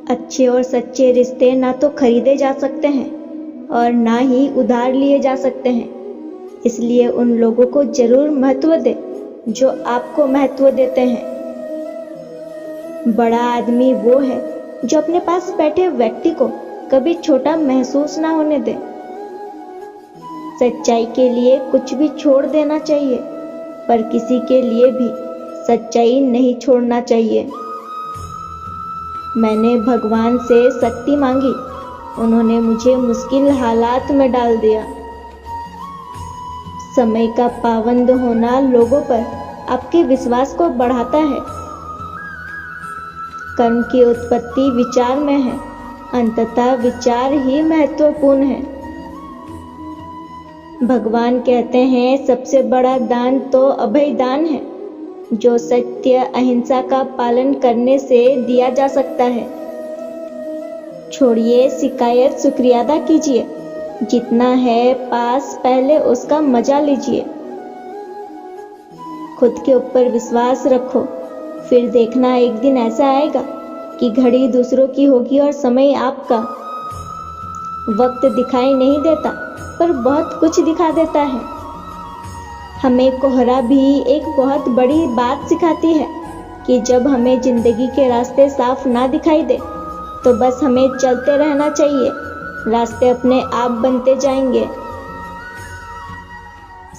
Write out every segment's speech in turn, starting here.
अच्छे और सच्चे रिश्ते ना तो खरीदे जा सकते हैं और ना ही उधार लिए जा सकते हैं। इसलिए उन लोगों को जरूर महत्व दे जो आपको महत्व देते हैं। बड़ा आदमी वो है जो अपने पास बैठे व्यक्ति को कभी छोटा महसूस ना होने दे। सच्चाई के लिए कुछ भी छोड़ देना चाहिए, पर किसी के लिए भी सच्चाई नहीं छोड़ना चाहिए। मैंने भगवान से शक्ति मांगी, उन्होंने मुझे मुश्किल हालात में डाल दिया। समय का पाबंद होना लोगों पर आपके विश्वास को बढ़ाता है। कर्म की उत्पत्ति विचार में है, अंततः विचार ही महत्वपूर्ण है। भगवान कहते हैं सबसे बड़ा दान तो अभय दान है, जो सत्य अहिंसा का पालन करने से दिया जा सकता है। छोड़िए शिकायत, शुक्रिया अदा कीजिए। जितना है पास पहले उसका मजा लीजिए। खुद के ऊपर विश्वास रखो, फिर देखना एक दिन ऐसा आएगा कि घड़ी दूसरों की होगी और समय आपका। वक्त दिखाई नहीं देता पर बहुत कुछ दिखा देता है। हमें कोहरा भी एक बहुत बड़ी बात सिखाती है कि जब हमें जिंदगी के रास्ते साफ ना दिखाई दे तो बस हमें चलते रहना चाहिए, रास्ते अपने आप बनते जाएंगे।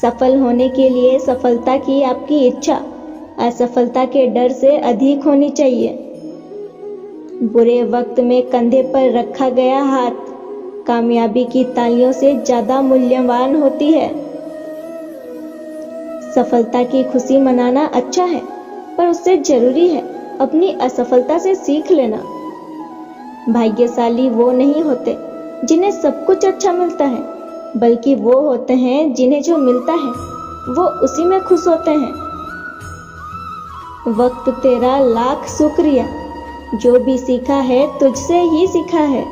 सफल होने के लिए सफलता की आपकी इच्छा असफलता के डर से अधिक होनी चाहिए। बुरे वक्त में कंधे पर रखा गया हाथ कामयाबी की तालियों से ज्यादा मूल्यवान होती है। सफलता की खुशी मनाना अच्छा है, पर उससे जरूरी है अपनी असफलता से सीख लेना। भाग्यशाली वो नहीं होते जिन्हें सब कुछ अच्छा मिलता है, बल्कि वो होते हैं जिन्हें जो मिलता है वो उसी में खुश होते हैं। वक्त तेरा लाख शुक्रिया, जो भी सीखा है तुझसे ही सीखा है।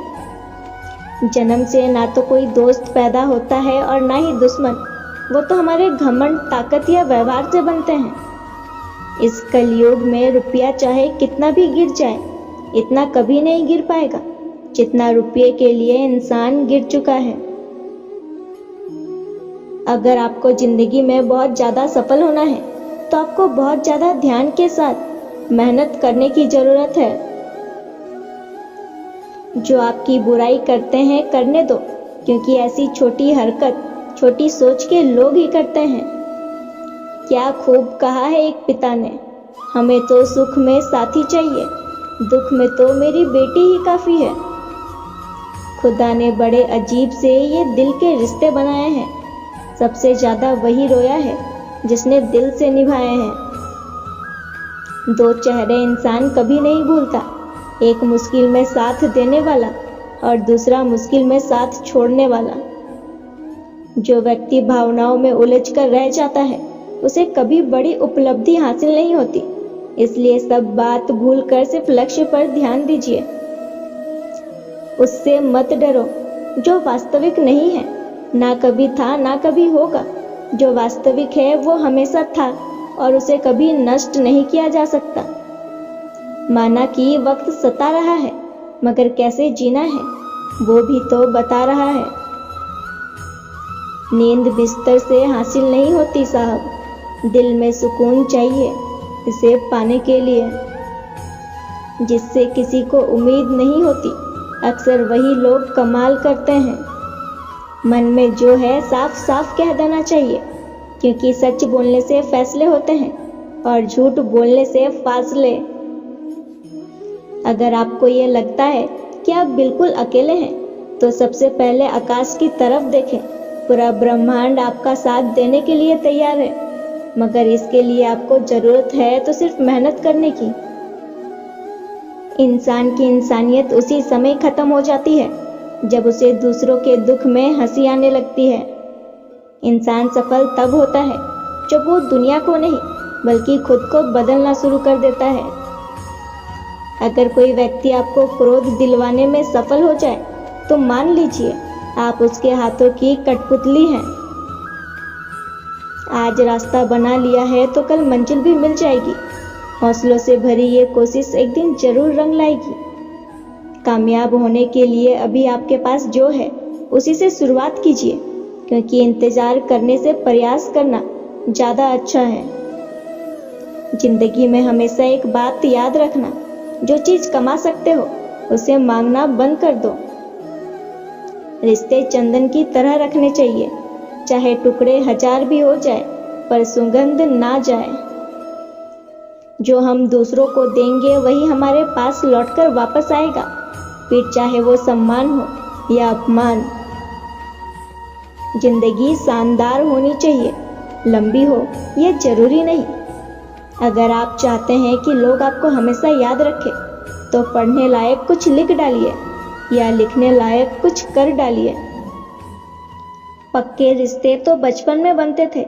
जन्म से ना तो कोई दोस्त पैदा होता है और ना ही दुश्मन, वो तो हमारे घमंड, ताकत या व्यवहार से बनते हैं। इस कलयुग में रुपया चाहे कितना भी गिर जाए, इतना कभी नहीं गिर पाएगा जितना रुपये के लिए इंसान गिर चुका है। अगर आपको जिंदगी में बहुत ज्यादा सफल होना है तो आपको बहुत ज्यादा ध्यान के साथ मेहनत करने की जरूरत है। जो आपकी बुराई करते हैं करने दो, क्योंकि ऐसी छोटी हरकत छोटी सोच के लोग ही करते हैं। क्या खूब कहा है एक पिता ने, हमें तो सुख में साथी चाहिए, दुख में तो मेरी बेटी ही काफी है। खुदा ने बड़े अजीब से ये दिल के रिश्ते बनाए हैं। सबसे ज्यादा वही रोया है जिसने दिल से निभाए हैं। दो चेहरे इंसान कभी नहीं भूलता, एक मुश्किल में साथ देने वाला और दूसरा मुश्किल में साथ छोड़ने वाला। जो व्यक्ति भावनाओं में उलझ कर रह जाता है उसे कभी बड़ी उपलब्धि हासिल नहीं होती। इसलिए सब बात भूलकर सिर्फ लक्ष्य पर ध्यान दीजिए। उससे मत डरो जो वास्तविक नहीं है, ना कभी था ना कभी होगा। जो वास्तविक है वो हमेशा था और उसे कभी नष्ट नहीं किया जा सकता। माना कि वक्त सता रहा है, मगर कैसे जीना है वो भी तो बता रहा है। नींद बिस्तर से हासिल नहीं होती साहब, दिल में सुकून चाहिए इसे पाने के लिए। जिससे किसी को उम्मीद नहीं होती, अक्सर वही लोग कमाल करते हैं। मन में जो है साफ साफ कह देना चाहिए, क्योंकि सच बोलने से फैसले होते हैं और झूठ बोलने से फासले। अगर आपको ये लगता है कि आप बिल्कुल अकेले हैं, तो सबसे पहले आकाश की तरफ देखें। पूरा ब्रह्मांड आपका साथ देने के लिए तैयार है, मगर इसके लिए आपको जरूरत है तो सिर्फ मेहनत करने की। इंसान की इंसानियत उसी समय खत्म हो जाती है जब उसे दूसरों के दुख में हंसी आने लगती है। इंसान सफल तब होता है जब वो दुनिया को नहीं बल्कि खुद को बदलना शुरू कर देता है। अगर कोई व्यक्ति आपको क्रोध दिलवाने में सफल हो जाए तो मान लीजिए आप उसके हाथों की कठपुतली हैं। आज रास्ता बना लिया है तो कल मंजिल भी मिल जाएगी। हौसलों से भरी ये कोशिश एक दिन जरूर रंग लाएगी। कामयाब होने के लिए अभी आपके पास जो है उसी से शुरुआत कीजिए, क्योंकि इंतज़ार करने से प्रयास करना ज़्यादा अच्छा है। जिंदगी में हमेशा एक बात याद रखना, जो चीज़ कमा सकते हो उसे मांगना बंद कर दो। रिश्ते चंदन की तरह रखने चाहिए, चाहे टुकड़े 1000 भी हो जाए पर सुगंध ना जाए। जो हम दूसरों को देंगे वही हमारे पास लौटकर वापस आएगा, फिर चाहे वो सम्मान हो या अपमान। जिंदगी शानदार होनी चाहिए, लंबी हो यह जरूरी नहीं। अगर आप चाहते हैं कि लोग आपको हमेशा याद रखें तो पढ़ने लायक कुछ लिख डालिए या लिखने लायक कुछ कर डालिए। पक्के रिश्ते तो बचपन में बनते थे,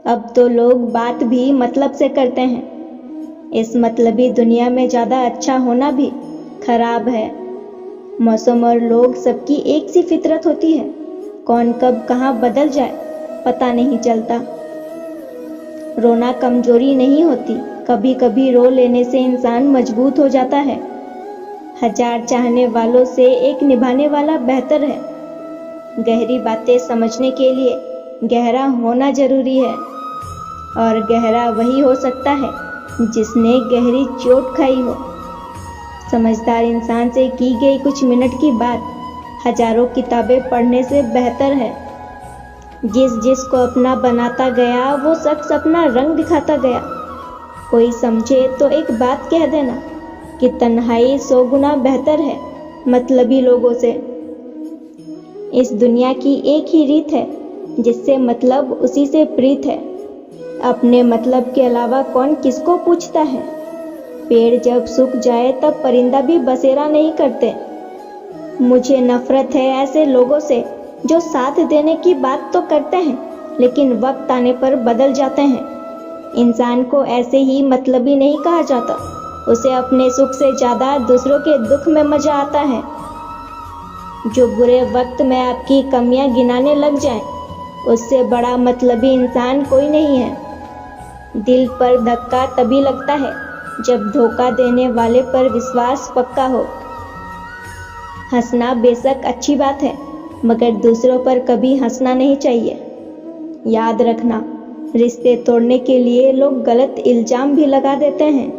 अब तो लोग बात भी मतलब से करते हैं। इस मतलबी दुनिया में ज़्यादा अच्छा होना भी खराब है। मौसम और लोग सबकी एक सी फितरत होती है, कौन कब कहाँ बदल जाए पता नहीं चलता। रोना कमजोरी नहीं होती, कभी कभी रो लेने से इंसान मजबूत हो जाता है। 1000 चाहने वालों से एक निभाने वाला बेहतर है। गहरी बातें समझने के लिए गहरा होना जरूरी है, और गहरा वही हो सकता है जिसने गहरी चोट खाई हो। समझदार इंसान से की गई कुछ मिनट की बात हजारों किताबें पढ़ने से बेहतर है। जिसको अपना बनाता गया वो शख्स अपना रंग दिखाता गया। कोई समझे तो एक बात कह देना कि तन्हाई 100 गुना बेहतर है मतलबी लोगों से। इस दुनिया की एक ही रीत है, जिससे मतलब उसी से प्रीत है। अपने मतलब के अलावा कौन किसको पूछता है। पेड़ जब सूख जाए तब परिंदा भी बसेरा नहीं करते। मुझे नफरत है ऐसे लोगों से जो साथ देने की बात तो करते हैं लेकिन वक्त आने पर बदल जाते हैं। इंसान को ऐसे ही मतलबी नहीं कहा जाता, उसे अपने सुख से ज़्यादा दूसरों के दुख में मजा आता है। जो बुरे वक्त में आपकी कमियां गिनाने लग जाए, उससे बड़ा मतलबी इंसान कोई नहीं है। दिल पर धक्का तभी लगता है जब धोखा देने वाले पर विश्वास पक्का हो। हंसना बेशक अच्छी बात है, मगर दूसरों पर कभी हंसना नहीं चाहिए। याद रखना, रिश्ते तोड़ने के लिए लोग गलत इल्जाम भी लगा देते हैं।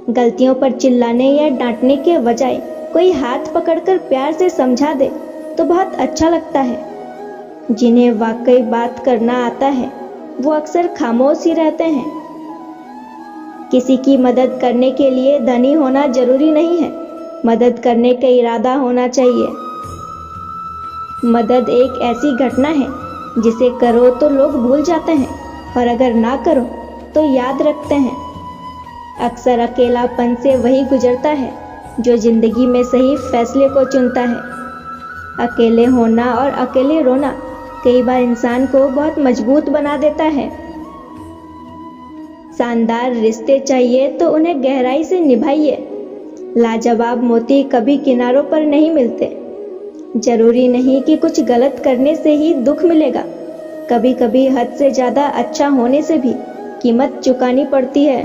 गलतियों पर चिल्लाने या डांटने के बजाय कोई हाथ पकड़कर प्यार से समझा दे तो बहुत अच्छा लगता है। जिन्हें वाकई बात करना आता है वो अक्सर खामोश ही रहते हैं। किसी की मदद करने के लिए धनी होना जरूरी नहीं है, मदद करने का इरादा होना चाहिए। मदद एक ऐसी घटना है जिसे करो तो लोग भूल जाते हैं, और अगर ना करो तो याद रखते हैं। अक्सर अकेलापन से वही गुजरता है जो जिंदगी में सही फैसले को चुनता है। अकेले होना और अकेले रोना कई बार इंसान को बहुत मजबूत बना देता है। शानदार रिश्ते चाहिए तो उन्हें गहराई से निभाइए। लाजवाब मोती कभी किनारों पर नहीं मिलते। जरूरी नहीं कि कुछ गलत करने से ही दुख मिलेगा, कभी कभी हद से ज़्यादा अच्छा होने से भी कीमत चुकानी पड़ती है।